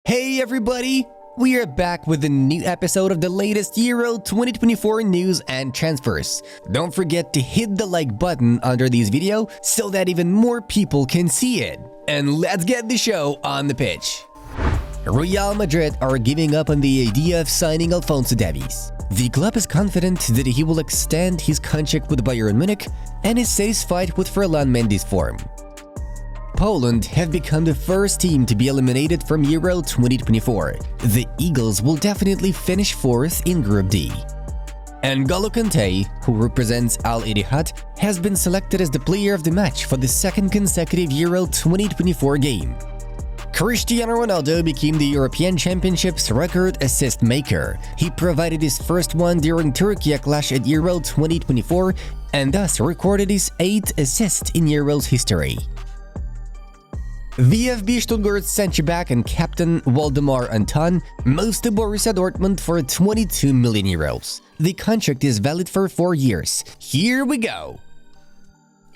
Hey everybody! We are back with a new episode of the latest Euro 2024 news and transfers. Don't forget to hit the like button under this video so that even more people can see it. And let's get the show on the pitch. Real Madrid are giving up on the idea of signing Alphonso Davies. The club is confident that he will extend his contract with Bayern Munich and is satisfied with Ferland Mendy's form. Poland have become the first team to be eliminated from Euro 2024. The Eagles will definitely finish fourth in Group D. N'Golo Kanté, who represents Al Ittihad, has been selected as the player of the match for the second consecutive Euro 2024 game. Cristiano Ronaldo became the European Championship's record assist maker. He provided his first one during Turkey clash at Euro 2024 and thus recorded his 8th assist in Euro's history. VfB Stuttgart's centre-back and captain Waldemar Anton moves to Borussia Dortmund for 22 million euros. The contract is valid for 4 years. Here we go!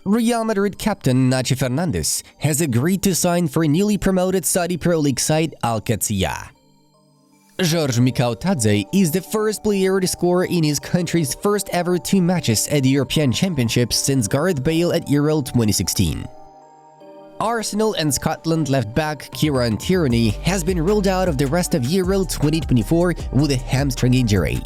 Real Madrid captain Nacho Fernandez has agreed to sign for newly promoted Saudi Pro League side Al Qadsiya. George Mikautadze is the first player to score in his country's first ever 2 matches at the European Championships since Gareth Bale at Euro 2016. Arsenal and Scotland left-back Kieran Tierney has been ruled out of the rest of Euro 2024 with a hamstring injury.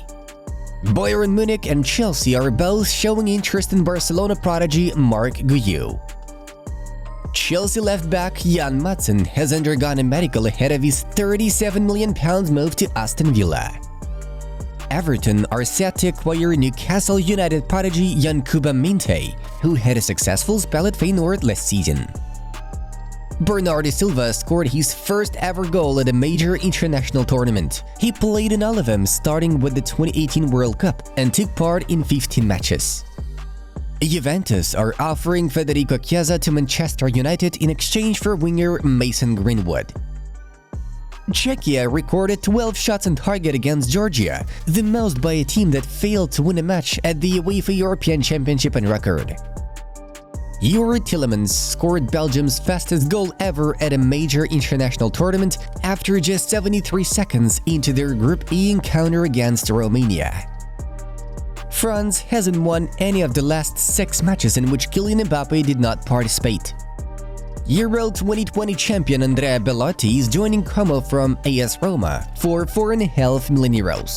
Bayern Munich and Chelsea are both showing interest in Barcelona prodigy Marc Guiu. Chelsea left-back Jan Madsen has undergone a medical ahead of his £37 million move to Aston Villa. Everton are set to acquire Newcastle United prodigy Yankuba Minte, who had a successful spell at Feyenoord last season. Bernardo Silva scored his first ever goal at a major international tournament. He played in all of them, starting with the 2018 World Cup, and took part in 15 matches. Juventus are offering Federico Chiesa to Manchester United in exchange for winger Mason Greenwood. Czechia recorded 12 shots on target against Georgia, the most by a team that failed to win a match at the UEFA European Championship on record. Yuri Tillemans scored Belgium's fastest goal ever at a major international tournament after just 73 seconds into their Group E encounter against Romania. France hasn't won any of the last 6 matches in which Kylian Mbappe did not participate. Euro 2020 champion Andrea Bellotti is joining Como from AS Roma for €4.5 million.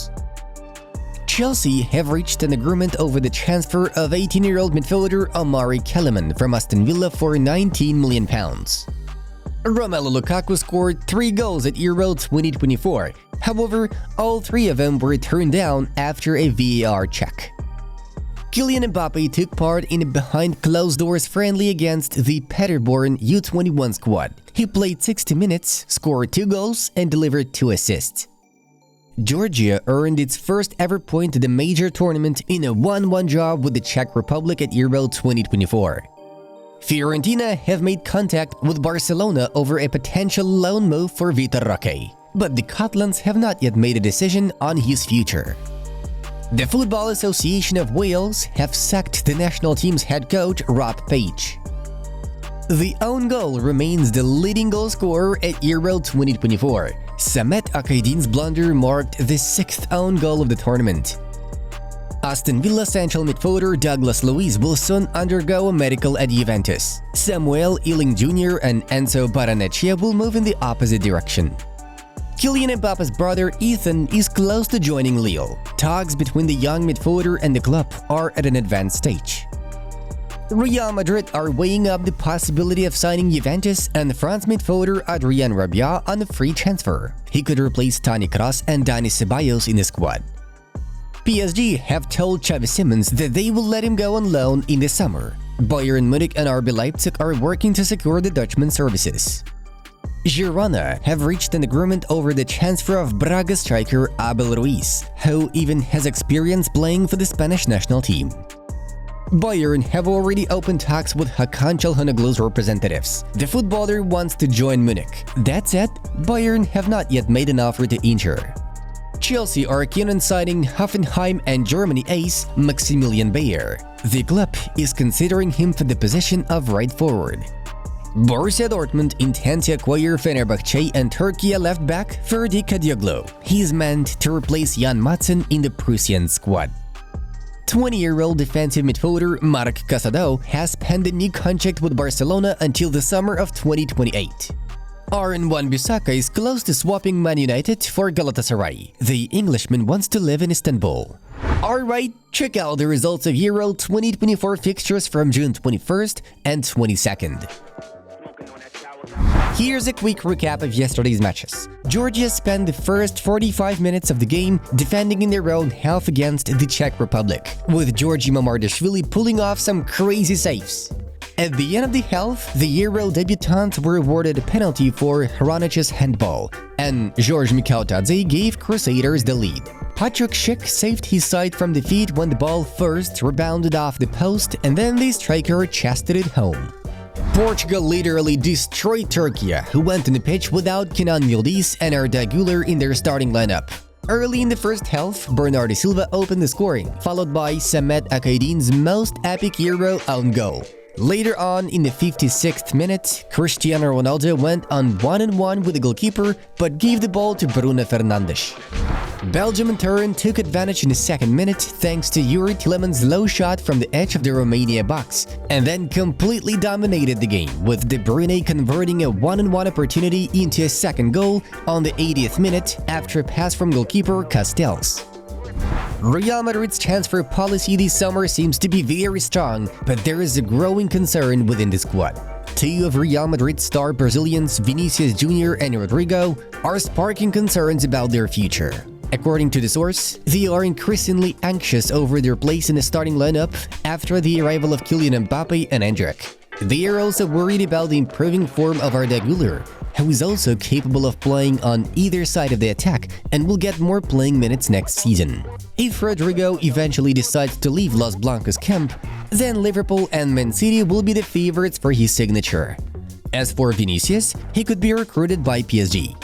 Chelsea have reached an agreement over the transfer of 18-year-old midfielder Omari Kellerman from Aston Villa for £19 million. Romelu Lukaku scored 3 goals at Euro 2024, however, all 3 of them were turned down after a VAR check. Kylian Mbappe took part in a behind-closed-doors friendly against the Paderborn U21 squad. He played 60 minutes, scored 2 goals and delivered 2 assists. Georgia earned its first ever point at the major tournament in a 1-1 draw with the Czech Republic at Euro 2024. Fiorentina have made contact with Barcelona over a potential loan move for Vitor Roque, but the Catalans have not yet made a decision on his future. The Football Association of Wales have sacked the national team's head coach Rob Page. The own goal remains the leading goal scorer at Euro 2024. Samet Akaydin's blunder marked the 6th own goal of the tournament. Aston Villa central midfielder Douglas Luiz will soon undergo a medical at Juventus. Samuel Ealing Jr. and Enzo Barrenetxea will move in the opposite direction. Kylian Mbappe's brother Ethan is close to joining Lille. Talks between the young midfielder and the club are at an advanced stage. Real Madrid are weighing up the possibility of signing Juventus and France midfielder Adrien Rabiot on a free transfer. He could replace Toni Kroos and Dani Ceballos in the squad. PSG have told Xavi Simons that they will let him go on loan in the summer. Bayern Munich and RB Leipzig are working to secure the Dutchman's services. Girona have reached an agreement over the transfer of Braga striker Abel Ruiz, who even has experience playing for the Spanish national team. Bayern have already opened talks with Hakan Çalhanoğlu's representatives. The footballer wants to join Munich. That said, Bayern have not yet made an offer to Inter. Chelsea are keen on signing Hoffenheim and Germany ace Maximilian Bayer. The club is considering him for the position of right forward. Borussia Dortmund intend to acquire Fenerbahce and Turkey left-back Ferdi Kadioglu. He is meant to replace Jan Madsen in the Prussian squad. 20-year-old defensive midfielder Marc Casado has penned a new contract with Barcelona until the summer of 2028. Aaron Wan-Bissaka is close to swapping Man United for Galatasaray. The Englishman wants to live in Istanbul. Alright, check out the results of Euro 2024 fixtures from June 21st and 22nd. Here's a quick recap of yesterday's matches. Georgia spent the first 45 minutes of the game defending in their own half against the Czech Republic, with Georgi Mamardashvili pulling off some crazy saves. At the end of the half, the Euro debutants were awarded a penalty for Hranic's handball, and George Mikautadze gave Crusaders the lead. Patrick Schick saved his side from defeat when the ball first rebounded off the post and then the striker chested it home. Portugal literally destroyed Turkey, who went on the pitch without Kenan Yildiz and Arda Güler in their starting lineup. Early in the first half, Bernardo Silva opened the scoring, followed by Samet Akaydin's most epic Euro own goal. Later on, in the 56th minute, Cristiano Ronaldo went on one-on-one with the goalkeeper, but gave the ball to Bruno Fernandes. Belgium in turn took advantage in the second minute thanks to Yuri Tielemans' low shot from the edge of the Romania box, and then completely dominated the game, with De Bruyne converting a one-on-one opportunity into a second goal on the 80th minute after a pass from goalkeeper Castells. Real Madrid's transfer policy this summer seems to be very strong, but there is a growing concern within the squad. Two of Real Madrid star Brazilians, Vinicius Jr. and Rodrigo, are sparking concerns about their future. According to the source, they are increasingly anxious over their place in the starting lineup after the arrival of Kylian Mbappe and Endrick. They are also worried about the improving form of Arda Güler, who is also capable of playing on either side of the attack and will get more playing minutes next season. If Rodrigo eventually decides to leave Los Blancos camp, then Liverpool and Man City will be the favorites for his signature. As for Vinicius, he could be recruited by PSG.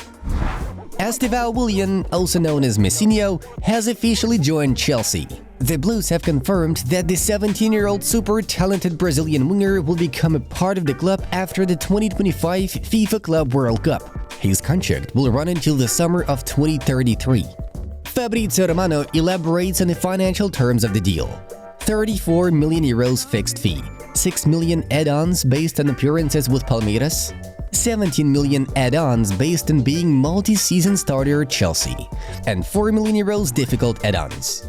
Estevão Willian, also known as MESSINHO, has officially joined Chelsea. The Blues have confirmed that the 17-year-old super-talented Brazilian winger will become a part of the club after the 2025 FIFA Club World Cup. His contract will run until the summer of 2033. Fabrizio Romano elaborates on the financial terms of the deal. 34 million euros fixed fee, 6 million add-ons based on appearances with Palmeiras, 17 million add-ons based on being multi-season starter at Chelsea, and 4 million euros difficult add-ons.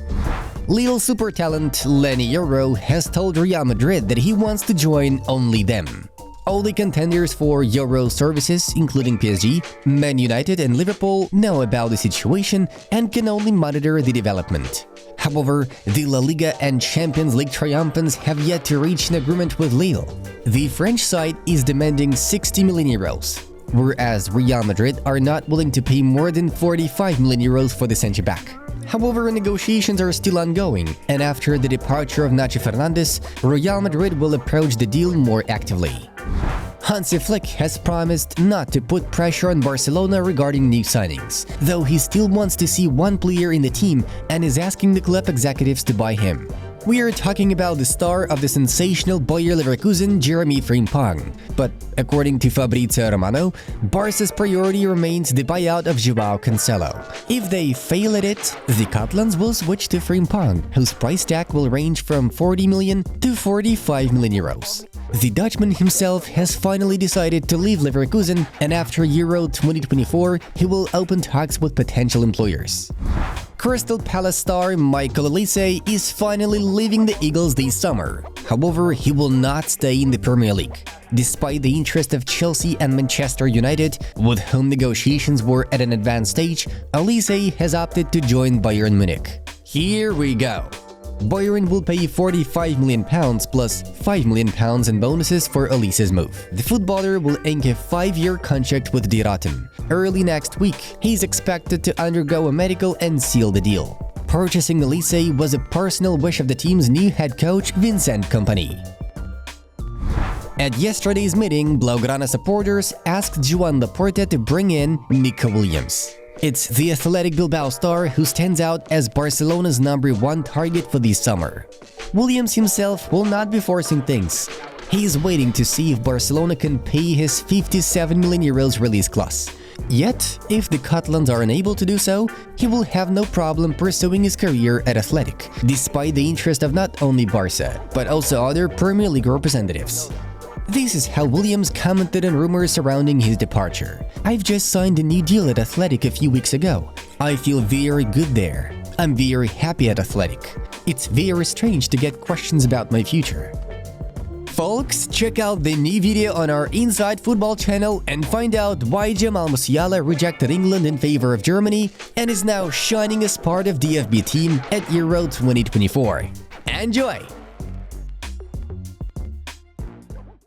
Lille super talent Lenny Yoro has told Real Madrid that he wants to join only them. All the contenders for Yoro's services, including PSG, Man United and Liverpool, know about the situation and can only monitor the development. However, the La Liga and Champions League triumphants have yet to reach an agreement with Lille. The French side is demanding 60 million euros, whereas Real Madrid are not willing to pay more than 45 million euros for the centre-back. However, negotiations are still ongoing, and after the departure of Nacho Fernandes, Real Madrid will approach the deal more actively. Hansi Flick has promised not to put pressure on Barcelona regarding new signings, though he still wants to see one player in the team and is asking the club executives to buy him. We are talking about the star of the sensational Bayer Leverkusen, Jeremy Frimpong. But according to Fabrizio Romano, Barca's priority remains the buyout of Joao Cancelo. If they fail at it, the Catalans will switch to Frimpong, whose price tag will range from 40 million to 45 million euros. The Dutchman himself has finally decided to leave Leverkusen, and after Euro 2024, he will open talks with potential employers. Crystal Palace star Michael Olise is finally leaving the Eagles this summer. However, he will not stay in the Premier League. Despite the interest of Chelsea and Manchester United, with whom negotiations were at an advanced stage, Olise has opted to join Bayern Munich. Here we go. Bayern will pay £45 million plus £5 million in bonuses for Olise's move. The footballer will ink a 5-year contract with Die Rotten. Early next week, he's expected to undergo a medical and seal the deal. Purchasing Olise was a personal wish of the team's new head coach, Vincent Kompany. At yesterday's meeting, Blaugrana supporters asked Joan Laporta to bring in Nico Williams. It's the Athletic Bilbao star who stands out as Barcelona's #1 target for this summer. Williams himself will not be forcing things. He's waiting to see if Barcelona can pay his 57 million euros release clause. Yet, if the Catalans are unable to do so, he will have no problem pursuing his career at Athletic, despite the interest of not only Barca, but also other Premier League representatives. This is how Williams commented on rumors surrounding his departure. "I've just signed a new deal at Athletic a few weeks ago. I feel very good there. I'm very happy at Athletic. It's very strange to get questions about my future." Folks, check out the new video on our Inside Football channel and find out why Jamal Musiala rejected England in favor of Germany and is now shining as part of DFB team at Euro 2024. Enjoy!